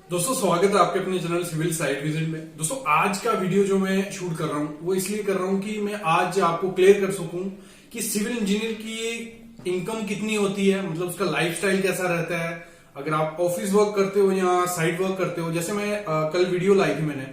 दोस्तों स्वागत है आपके अपने चैनल सिविल साइट विजिट में। दोस्तों आज का वीडियो जो मैं शूट कर रहा हूँ वो इसलिए कर रहा हूँ कि मैं आज आपको क्लियर कर सकूं कि सिविल इंजीनियर की इनकम कितनी होती है, मतलब उसका लाइफस्टाइल कैसा रहता है। अगर आप ऑफिस वर्क करते हो या साइट वर्क करते हो, जैसे मैं कल वीडियो लाई थी मैंने,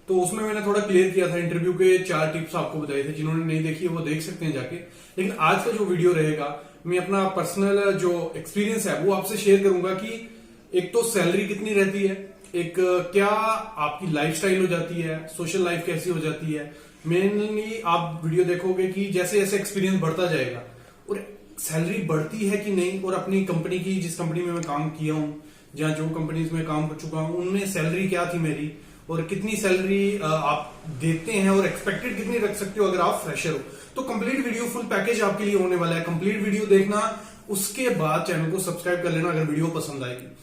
तो उसमें मैंने थोड़ा क्लियर किया था, इंटरव्यू के 4 टिप्स आपको बताए थे। जिन्होंने नहीं देखी है वो देख सकते हैं जाके। लेकिन आज का जो वीडियो रहेगा मैं अपना पर्सनल जो एक्सपीरियंस है वो आपसे शेयर करूंगा कि एक तो सैलरी कितनी रहती है, एक क्या आपकी लाइफस्टाइल हो जाती है, सोशल लाइफ कैसी हो जाती है। मेनली आप वीडियो देखोगे कि जैसे जैसे एक्सपीरियंस बढ़ता जाएगा और सैलरी बढ़ती है कि नहीं, और अपनी कंपनी की, जिस कंपनी में मैं काम किया हूँ, जहाँ जो कंपनीज में काम कर चुका हूँ, उनमें सैलरी क्या थी मेरी और कितनी सैलरी आप देते हैं और एक्सपेक्टेड कितनी रख सकते हो अगर आप फ्रेशर हो। तो कंप्लीट वीडियो, फुल पैकेज आपके लिए होने वाला है। कंप्लीट वीडियो देखना, उसके बाद चैनल को सब्सक्राइब कर लेना अगर वीडियो पसंद आएगी।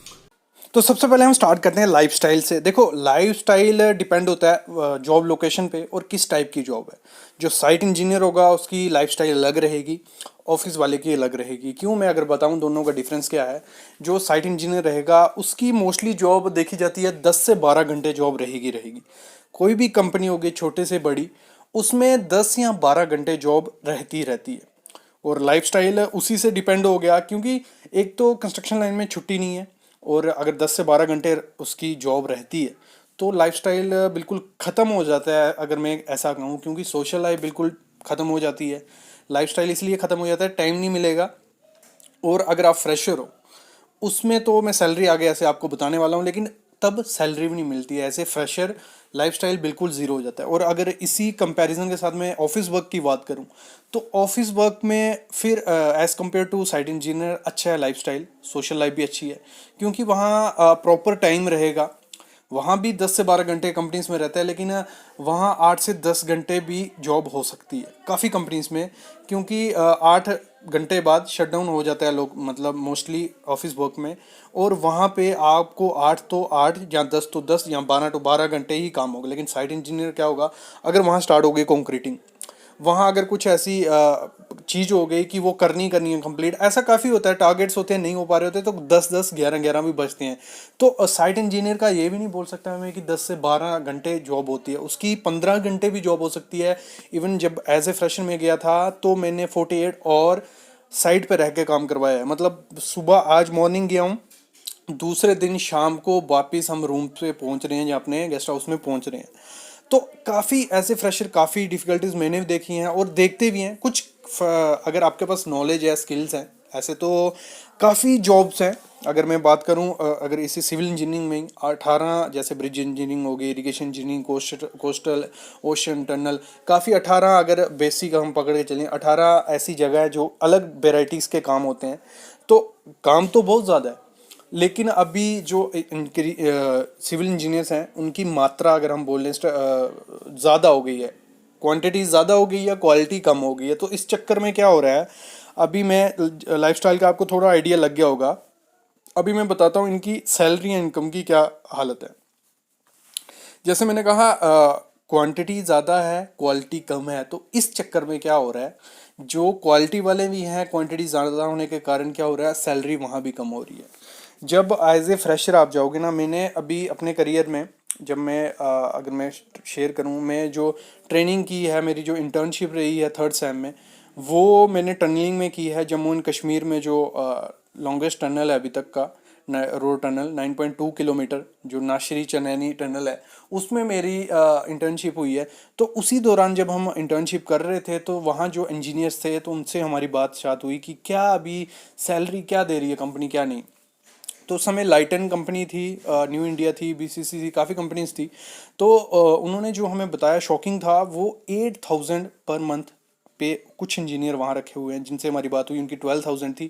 तो सबसे पहले हम स्टार्ट करते हैं लाइफस्टाइल से। देखो, लाइफस्टाइल डिपेंड होता है जॉब लोकेशन पे और किस टाइप की जॉब है। जो साइट इंजीनियर होगा उसकी लाइफस्टाइल अलग रहेगी, ऑफिस वाले की अलग रहेगी। क्यों, मैं अगर बताऊं दोनों का डिफरेंस क्या है। जो साइट इंजीनियर रहेगा उसकी मोस्टली जॉब देखी जाती है 10 से 12 घंटे जॉब रहेगी रहेगी। कोई भी कंपनी होगी छोटे से बड़ी, उसमें 10 या 12 घंटे जॉब रहती रहती है। और लाइफस्टाइल उसी से डिपेंड हो गया, क्योंकि एक तो कंस्ट्रक्शन लाइन में छुट्टी नहीं है, और अगर 10 से 12 घंटे उसकी जॉब रहती है तो लाइफस्टाइल बिल्कुल ख़त्म हो जाता है, अगर मैं ऐसा कहूँ। क्योंकि सोशल लाइफ बिल्कुल ख़त्म हो जाती है। लाइफस्टाइल इसलिए ख़त्म हो जाता है, टाइम नहीं मिलेगा। और अगर आप फ्रेशर हो उसमें तो मैं सैलरी आगे ऐसे आपको बताने वाला हूँ, लेकिन तब सैलरी भी नहीं मिलती है। ऐसे फ्रेशर लाइफस्टाइल बिल्कुल ज़ीरो हो जाता है। और अगर इसी कंपैरिजन के साथ मैं ऑफिस वर्क की बात करूँ तो ऑफिस वर्क में फिर as compare to site engineer अच्छा है लाइफस्टाइल, सोशल लाइफ भी अच्छी है। क्योंकि वहाँ प्रॉपर टाइम रहेगा। वहाँ भी 10 से 12 घंटे कंपनीज में रहता है, लेकिन वहाँ 8 से 10 घंटे भी जॉब हो सकती है काफ़ी कंपनीज में। क्योंकि 8 घंटे बाद शट डाउन हो जाता है लोग, मतलब मोस्टली ऑफिस वर्क में। और वहाँ पे आपको 8 तो 8 या 10 तो 10 या 12 तो 12 घंटे ही काम होगा। लेकिन साइट इंजीनियर क्या होगा, अगर वहाँ स्टार्ट हो गई कंक्रीटिंग, वहाँ अगर कुछ ऐसी चीज़ हो गई कि वो करनी है कंप्लीट, ऐसा काफ़ी होता है। टारगेट्स होते हैं, नहीं हो पा रहे होते तो 10 10 11 11 भी बचते हैं। तो साइट इंजीनियर का ये भी नहीं बोल सकता मैं कि 10 से 12 घंटे जॉब होती है, उसकी 15 घंटे भी जॉब हो सकती है। इवन जब एज ए फ्रेशर में गया था तो मैंने 48 और साइट पे रह के काम करवाया है। मतलब सुबह आज मॉर्निंग गया हूँ, दूसरे दिन शाम को वापस हम रूम पे पहुंच रहे हैं या अपने गेस्ट हाउस में पहुंच रहे हैं। तो काफ़ी ऐसे फ्रेशर, काफ़ी डिफ़िकल्टीज मैंने भी देखी हैं और देखते भी हैं कुछ। अगर आपके पास नॉलेज है, स्किल्स हैं, ऐसे तो काफ़ी जॉब्स हैं। अगर मैं बात करूं, अगर इसी सिविल इंजीनियरिंग में 18, जैसे ब्रिज इंजीनियरिंग हो गई, irrigation engineering, coastal, ocean, tunnel, काफ़ी 18, अगर बेसिक हम पकड़ के चलें 18 ऐसी जगह है जो अलग वेराइटीज़ के काम होते हैं। तो काम तो बहुत ज़्यादा है, लेकिन अभी जो इनकी सिविल इंजीनियर्स हैं उनकी मात्रा अगर हम बोल लें ज़्यादा हो गई है। क्वांटिटी ज़्यादा हो गई है, क्वालिटी कम हो गई है। तो इस चक्कर में क्या हो रहा है, अभी मैं लाइफस्टाइल का आपको थोड़ा आइडिया लग गया होगा। अभी मैं बताता हूँ इनकी सैलरी एंड इनकम की क्या हालत है। जैसे मैंने कहा, क्वांटिटी ज़्यादा है, क्वालिटी कम है। तो इस चक्कर में क्या हो रहा है, जो क्वालिटी वाले भी हैं, क्वांटिटी ज़्यादा होने के कारण क्या हो रहा है, सैलरी वहाँ भी कम हो रही है। जब एज ए फ्रेशर आप जाओगे ना, मैंने अभी अपने करियर में, जब मैं अगर मैं शेयर करूँ, मैं जो ट्रेनिंग की है, मेरी जो इंटर्नशिप रही है 3rd सेम में, वो मैंने टनलिंग में की है। जम्मू एंड कश्मीर में जो लॉन्गेस्ट टनल है अभी तक का, रोड टनल 9.2 किलोमीटर, जो नाशरी चनैनी टनल है, उसमें मेरी इंटर्नशिप हुई है। तो उसी दौरान जब हम इंटर्नशिप कर रहे थे तो वहाँ जो इंजीनियर्स थे तो उनसे हमारी बात हुई कि क्या अभी सैलरी क्या दे रही है कंपनी, क्या नहीं। तो उस समय लाइटन कंपनी थी, न्यू इंडिया थी, बीसीसी थी, काफ़ी कंपनीज थी। तो उन्होंने जो हमें बताया, शॉकिंग था। वो 8,000 पर मंथ पे कुछ इंजीनियर वहाँ रखे हुए हैं जिनसे हमारी बात हुई, उनकी 12,000 थी।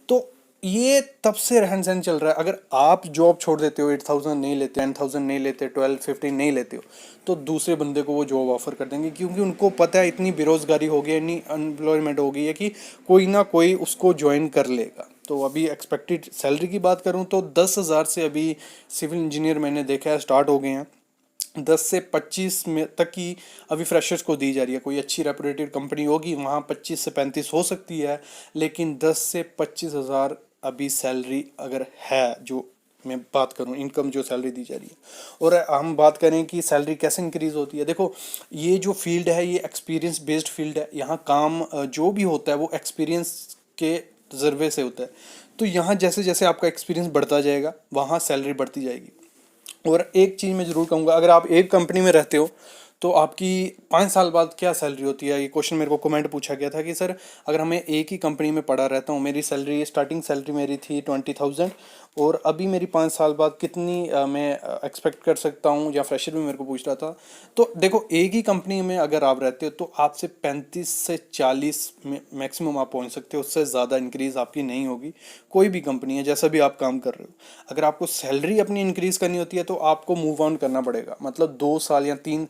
तो ये तब से रहन सहन चल रहा है। अगर आप जॉब छोड़ देते हो, 8,000 नहीं लेते, 10,000 नहीं लेते, 12 15 नहीं लेते हो, तो दूसरे बंदे को वो जॉब ऑफर कर देंगे। क्योंकि उनको पता है इतनी बेरोजगारी हो गई है, इतनी अनएम्प्लॉयमेंट हो गई है कि कोई ना कोई उसको ज्वाइन कर लेगा। तो अभी एक्सपेक्टेड सैलरी की बात करूं तो 10,000 से अभी सिविल इंजीनियर मैंने देखा है स्टार्ट हो गए हैं। 10 से 25 में तक की अभी फ्रेशर्स को दी जा रही है। कोई अच्छी रेपुटेड कंपनी होगी वहाँ 25 से 35 हो सकती है, लेकिन 10 से 25 हज़ार अभी सैलरी अगर है जो में बात करूं, इनकम जो सैलरी दी जा रही है, और हम बात करें कि सैलरी कैसे इंक्रीज होती है। देखो ये जो फील्ड है ये एक्सपीरियंस बेस्ड फील्ड है। यहाँ काम जो भी होता है वो एक्सपीरियंस के तजर्बे से होता है। तो यहाँ जैसे जैसे आपका एक्सपीरियंस बढ़ता जाएगा वहाँ सैलरी बढ़ती जाएगी। और एक चीज़ मैं ज़रूर कहूँगा, अगर आप एक कंपनी में रहते हो तो आपकी 5 साल बाद क्या सैलरी होती है। ये क्वेश्चन मेरे को कमेंट पूछा गया था कि सर अगर हमें एक ही कंपनी में पड़ा रहता हूँ, मेरी सैलरी स्टार्टिंग सैलरी मेरी थी 20,000 और अभी मेरी 5 साल बाद कितनी मैं एक्सपेक्ट कर सकता हूँ, या फ्रेशर भी मेरे को पूछ रहा था। तो देखो एक ही कंपनी में अगर आप रहते हो तो आपसे 35 से 40 मैक्सिमम आप पहुँच सकते हो, उससे ज़्यादा इंक्रीज़ आपकी नहीं होगी। कोई भी कंपनी है, जैसा भी आप काम कर रहे हो, अगर आपको सैलरी अपनी इंक्रीज़ करनी होती है तो आपको मूव ऑन करना पड़ेगा। मतलब 2 साल या 3,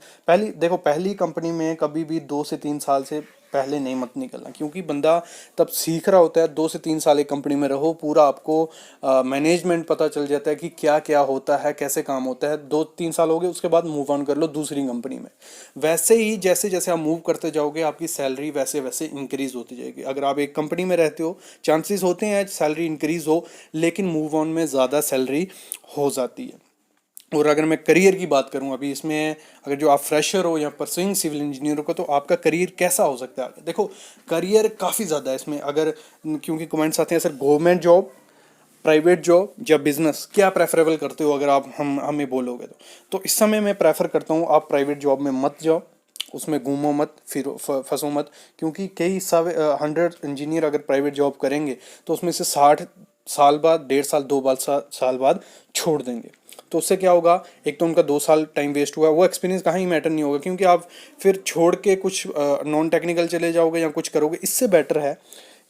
पहली कंपनी में कभी भी 2 से 3 साल से पहले नहीं मत निकलना, क्योंकि बंदा तब सीख रहा होता है। 2 से 3 साल एक कंपनी में रहो, पूरा आपको मैनेजमेंट पता चल जाता है कि क्या क्या होता है, कैसे काम होता है। 2-3 साल हो गए उसके बाद मूव ऑन कर लो दूसरी कंपनी में। वैसे ही जैसे जैसे आप मूव करते जाओगे आपकी सैलरी वैसे वैसे इंक्रीज होती जाएगी। अगर आप एक कंपनी में रहते हो चांसेस होते हैं सैलरी इंक्रीज हो, लेकिन मूव ऑन में ज़्यादा सैलरी हो जाती है। और अगर मैं करियर की बात करूं, अभी इसमें अगर जो आप फ्रेशर हो या परसुइंग सिविल इंजीनियर हो तो आपका करियर कैसा हो सकता है आगे। देखो करियर काफ़ी ज़्यादा है इसमें। अगर क्योंकि कमेंट्स आते हैं sir government job, private job या बिजनेस, क्या प्रेफरेबल करते हो अगर आप हमें बोलोगे तो इस समय मैं प्रेफर करता हूँ आप प्राइवेट जॉब में मत जाओ, उसमें घूमो मत, फिर फंसो मत। क्योंकि कई 100 इंजीनियर अगर प्राइवेट जॉब करेंगे तो उसमें से 60 साल बाद, 1.5 साल 2 साल बाद छोड़ देंगे। तो उससे क्या होगा, एक तो उनका 2 साल टाइम वेस्ट हुआ, वो एक्सपीरियंस कहाँ ही मैटर नहीं होगा, क्योंकि आप फिर छोड़ के कुछ नॉन टेक्निकल चले जाओगे या कुछ करोगे। इससे बेटर है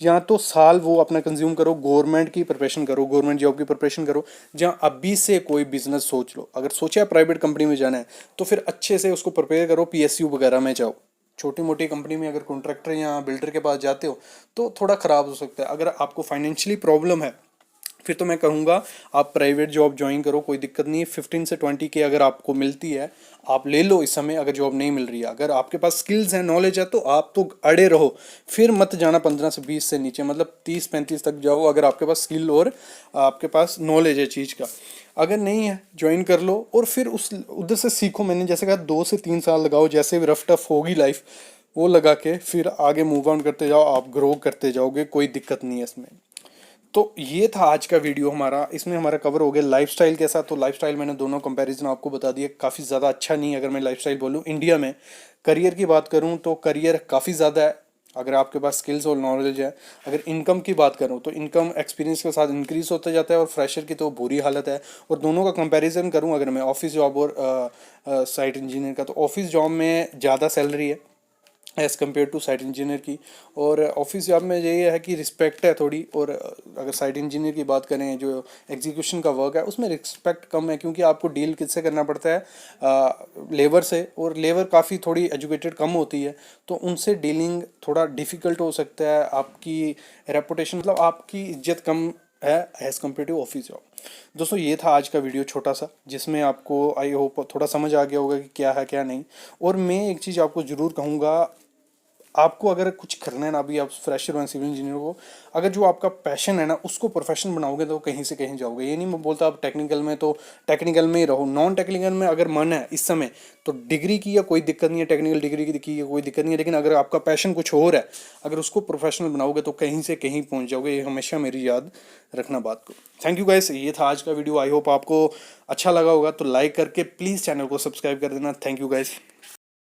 या तो साल वो अपना कंज्यूम करो, गवर्नमेंट की प्रिपरेशन करो, गवर्नमेंट जॉब की प्रिपरेशन करो, जहाँ अभी से कोई बिजनेस सोच लो। अगर सोचा प्राइवेट कंपनी में जाना है तो फिर अच्छे से उसको प्रिपेयर करो, PSU वगैरह में जाओ। छोटी मोटी कंपनी में अगर कॉन्ट्रैक्टर या बिल्डर के पास जाते हो तो थोड़ा ख़राब हो सकता है। अगर आपको फाइनेंशियली प्रॉब्लम है फिर तो मैं कहूँगा आप प्राइवेट जॉब ज्वाइन करो, कोई दिक्कत नहीं है। 15 से 20 के अगर आपको मिलती है आप ले लो इस समय, अगर जॉब नहीं मिल रही है। अगर आपके पास स्किल्स हैं, नॉलेज है तो आप तो अड़े रहो, फिर मत जाना 15 से 20 से नीचे, मतलब 30-35 तक जाओ अगर आपके पास स्किल और आपके पास नॉलेज है चीज़ का। अगर नहीं है ज्वाइन कर लो और फिर उस उधर से सीखो। मैंने जैसे कहा 2 से 3 साल लगाओ, जैसे भी रफ टफ होगी लाइफ वो लगा के फिर आगे मूव ऑन करते जाओ, आप ग्रो करते जाओगे, कोई दिक्कत नहीं है इसमें। तो ये था आज का वीडियो हमारा, इसमें हमारा कवर हो गया लाइफस्टाइल कैसा। तो लाइफस्टाइल मैंने दोनों कंपैरिजन आपको बता दिए, काफ़ी ज़्यादा अच्छा नहीं है अगर मैं लाइफस्टाइल बोलूँ इंडिया में। करियर की बात करूँ तो करियर काफ़ी ज़्यादा है अगर आपके पास स्किल्स और नॉलेज है। अगर इनकम की बात करूँ तो इनकम एक्सपीरियंस के साथ इंक्रीज होता जाता है, और फ्रेशर की तो बुरी हालत है। और दोनों का कंपैरिजन करूँ अगर मैं ऑफिस जॉब और साइट इंजीनियर का, तो ऑफिस जॉब में ज़्यादा सैलरी है as compare to site engineer की। और ऑफिस जॉब में ये है कि रिस्पेक्ट है थोड़ी, और अगर साइट इंजीनियर की बात करें जो एग्जीक्यूशन का वर्क है उसमें रिस्पेक्ट कम है, क्योंकि आपको डील किससे करना पड़ता है, लेबर से, और लेबर काफ़ी थोड़ी एजुकेटेड कम होती है तो उनसे डीलिंग थोड़ा डिफ़िकल्ट हो सकता है। आपकी रेपुटेशन, मतलब आपकी इज्जत कम है as compare to office job. दोस्तों ये था आज का वीडियो छोटा सा, जिसमें आपको आई होप थोड़ा समझ आ गया होगा कि क्या है क्या नहीं। और मैं एक चीज़ आपको ज़रूर कहूँगा, आपको अगर कुछ करना है ना, अभी आप फ्रेशर हो सिविल इंजीनियर हो, अगर जो आपका पैशन है ना उसको प्रोफेशन बनाओगे तो कहीं से कहीं जाओगे। ये नहीं मैं बोलता आप टेक्निकल में तो टेक्निकल में ही रहो, नॉन टेक्निकल में अगर मन है इस समय तो डिग्री की या कोई दिक्कत नहीं है, टेक्निकल डिग्री की कोई दिक्कत नहीं है। लेकिन अगर आपका पैशन कुछ और है, अगर उसको प्रोफेशनल बनाओगे तो कहीं से कहीं पहुँच जाओगे। ये हमेशा मेरी याद रखना बात को। थैंक यू गाइस, ये था आज का वीडियो। आई होप आपको अच्छा लगा होगा, तो लाइक करके प्लीज़ चैनल को सब्सक्राइब कर देना। Thank you guys.